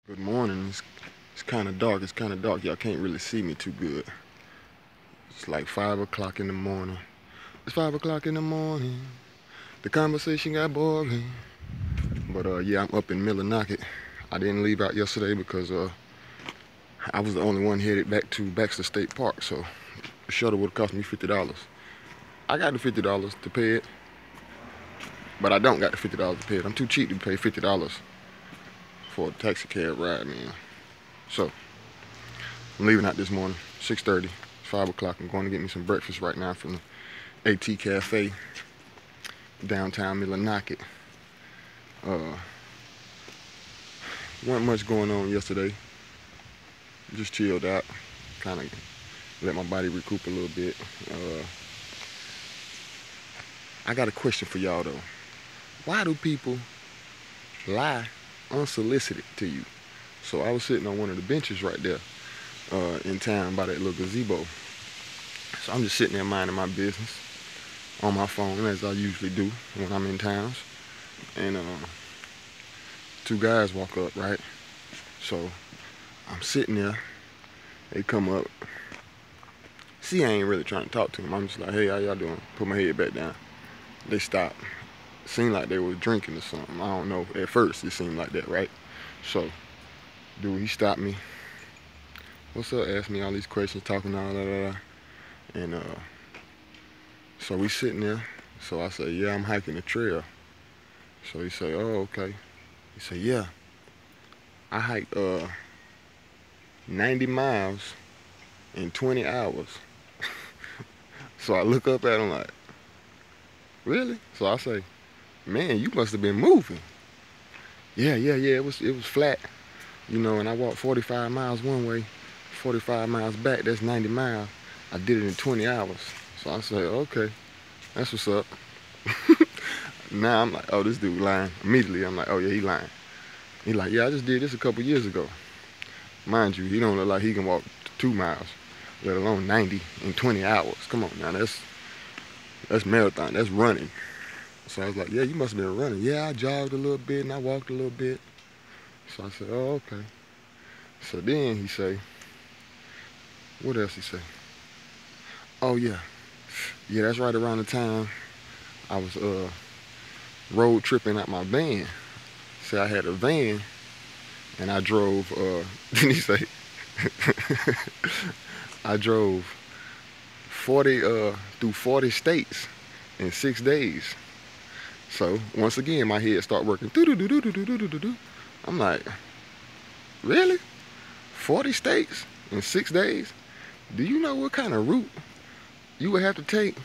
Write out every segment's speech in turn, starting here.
Good morning. It's kind of dark. It's kind of dark. Y'all can't really see me too good. It's like 5 o'clock in the morning. It's 5 o'clock in the morning. The conversation got boring. But yeah, I'm up in Millinocket. I didn't leave out yesterday because I was the only one headed back to Baxter State Park. So the shuttle would have cost me $50. I got the $50 to pay it, but I don't got the $50 to pay it. I'm too cheap to pay $50 for a taxi cab ride, man. So I'm leaving out this morning, 6:30, 5 o'clock. I'm going to get me some breakfast right now from the AT Cafe, downtown Millinocket. Wasn't much going on yesterday. Just chilled out, kind of let my body recoup a little bit. I got a question for y'all though. Why do people lie unsolicited to you? So I was sitting on one of the benches right there in town by that little gazebo. So I'm just sitting there minding my business on my phone, as I usually do when I'm in towns. And two guys walk up, right? So I'm sitting there, they come up. See, I ain't really trying to talk to them. I'm just like, hey, how y'all doing? Put my head back down. They stopped. Seemed like they was drinking or something. I don't know. At first, it seemed like that, right? So, dude, he stopped me. What's up? Asked me all these questions, talking all that. And so we sitting there. So I say, yeah, I'm hiking the trail. So he say, oh, okay. He say, yeah, I hiked 90 miles in 20 hours. So I look up at him like, really? So I say, man, you must have been moving. Yeah, it was flat, you know, and I walked 45 miles one way, 45 miles back. That's 90 miles. I did it in 20 hours. So I say, okay, that's what's up. Now I'm like, oh, this dude lying. Immediately I'm like, oh yeah, he lying. He like, yeah, I just did this a couple years ago. Mind you, he don't look like he can walk 2 miles, let alone 90 in 20 hours. Come on now, that's marathon, that's running. So I was like, yeah, you must have been running. Yeah, I jogged a little bit and I walked a little bit. So I said, oh, okay. So then he say, what else he say? Oh yeah, that's right around the time I was road tripping out my van. So I had a van and I drove, then he say, I drove 40 through 40 states in 6 days. So once again, my head start working. I'm like, really? 40 states in 6 days? Do you know what kind of route you would have to take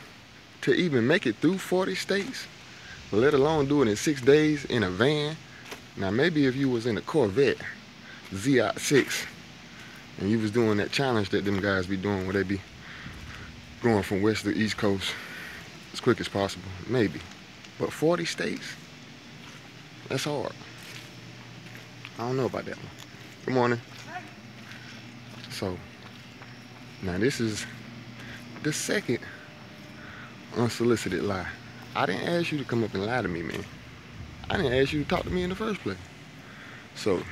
to even make it through 40 states, let alone do it in 6 days in a van? Now maybe if you was in a Corvette Z6 and you was doing that challenge that them guys be doing where they be going from west to east coast as quick as possible, maybe. But 40 states, that's hard. I don't know about that one. Good morning. So, now this is the second unsolicited lie. I didn't ask you to come up and lie to me, man. I didn't ask you to talk to me in the first place. So,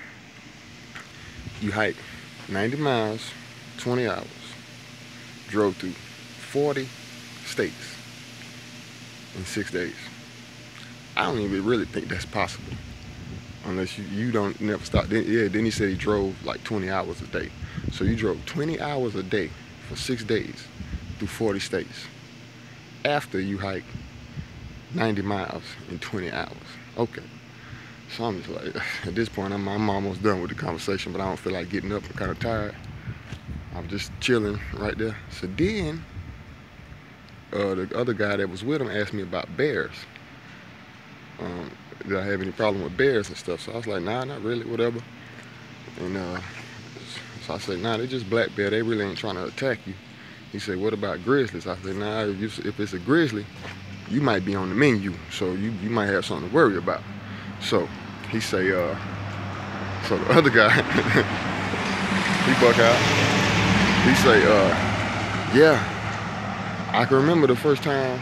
you hiked 90 miles, 20 hours, drove through 40 states in 6 days. I don't even really think that's possible unless you don't never stop. Then he said he drove like 20 hours a day. So you drove 20 hours a day for 6 days through 40 states after you hiked 90 miles in 20 hours. Okay. So I'm just like, at this point, I'm almost done with the conversation, but I don't feel like getting up. I'm kind of tired. I'm just chilling right there. So then, the other guy that was with him asked me about bears. Did I have any problem with bears and stuff? So I was like, nah, not really, whatever. And so I said, nah, they just black bear. They really ain't trying to attack you. He said, what about grizzlies? I said, nah, if it's a grizzly, you might be on the menu, so you might have something to worry about. So he say, so the other guy, he buck out. He say, yeah, I can remember the first time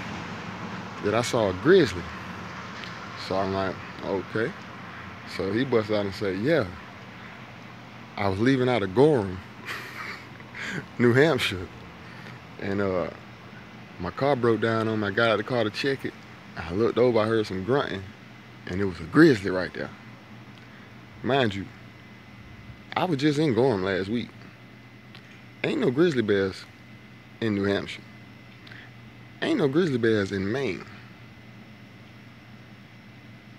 that I saw a grizzly. So I'm like, okay. So he busts out and say, yeah, I was leaving out of Gorham, New Hampshire, and my car broke down on me. I got out of the car to check it. I looked over, I heard some grunting, and it was a grizzly right there. Mind you, I was just in Gorham last week. Ain't no grizzly bears in New Hampshire. Ain't no grizzly bears in Maine.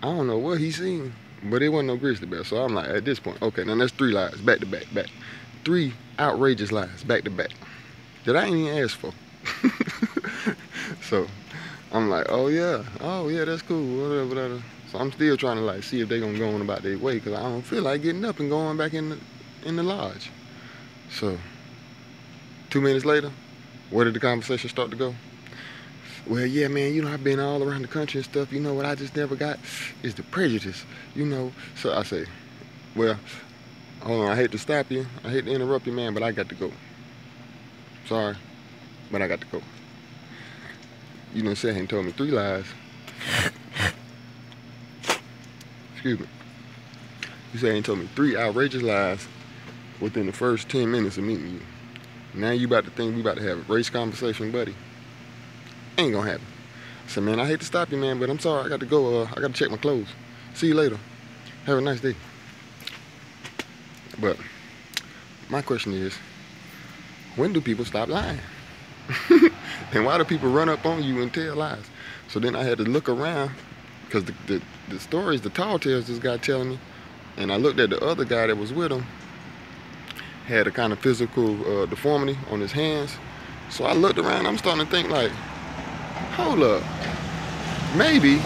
I don't know what he seen, but it wasn't no grizzly bear. So I'm like, at this point, okay, now that's 3 lies, back to back. 3 outrageous lies, back to back, that I ain't even asked for. So I'm like, oh yeah, that's cool, whatever. So I'm still trying to like see if they gonna go on about their way, because I don't feel like getting up and going back in the lodge. So 2 minutes later, where did the conversation start to go? Well, yeah, man, you know, I've been all around the country and stuff. You know, what I just never got is the prejudice, you know. So I say, well, hold on, I hate to stop you. I hate to interrupt you, man, but I got to go. Sorry, but I got to go. You done sat here and told me 3 lies. Excuse me. You sat here and told me 3 outrageous lies within the first 10 minutes of meeting you. Now you about to think we about to have a race conversation, buddy. Ain't gonna happen. I said, man, I hate to stop you, man, but I'm sorry. I got to go. I got to check my clothes. See you later. Have a nice day. But my question is, when do people stop lying? And why do people run up on you and tell lies? So then I had to look around, because the stories, the tall tales this guy telling me, and I looked at the other guy that was with him, had a kind of physical deformity on his hands. So I looked around, I'm starting to think like, hold up, maybe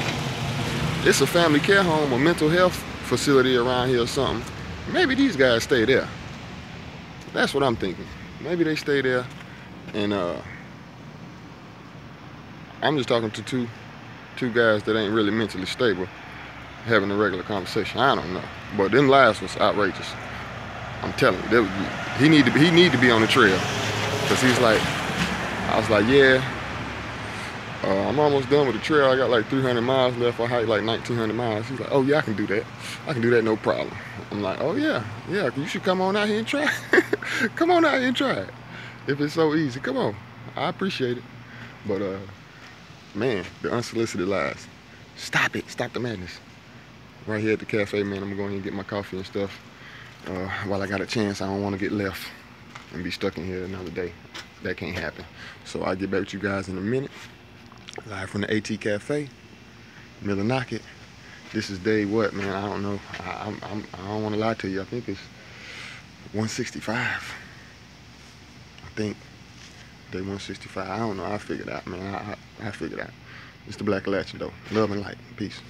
it's a family care home or mental health facility around here or something. Maybe these guys stay there. That's what I'm thinking. Maybe they stay there, and I'm just talking to two guys that ain't really mentally stable, having a regular conversation. I don't know, but them lies was outrageous. I'm telling you, he need to be on the trail, because he's like, I was like, yeah, I'm almost done with the trail. I got like 300 miles left. I hike like 1,900 miles. He's like, oh yeah, I can do that. I can do that, no problem. I'm like, oh yeah, you should come on out here and try. Come on out here and try it. If it's so easy, come on. I appreciate it. But man, the unsolicited lies. Stop it. Stop the madness. Right here at the cafe, man. I'm going to and get my coffee and stuff. While I got a chance, I don't want to get left and be stuck in here another day. That can't happen. So I'll get back with you guys in a minute. Live from the AT Cafe, Millinocket. This is day what, man? I don't know. I don't want to lie to you. I think it's 165. I think day 165. I don't know. I figured out, man. I figured out. It's the Blackalachian though. Love and light. Peace.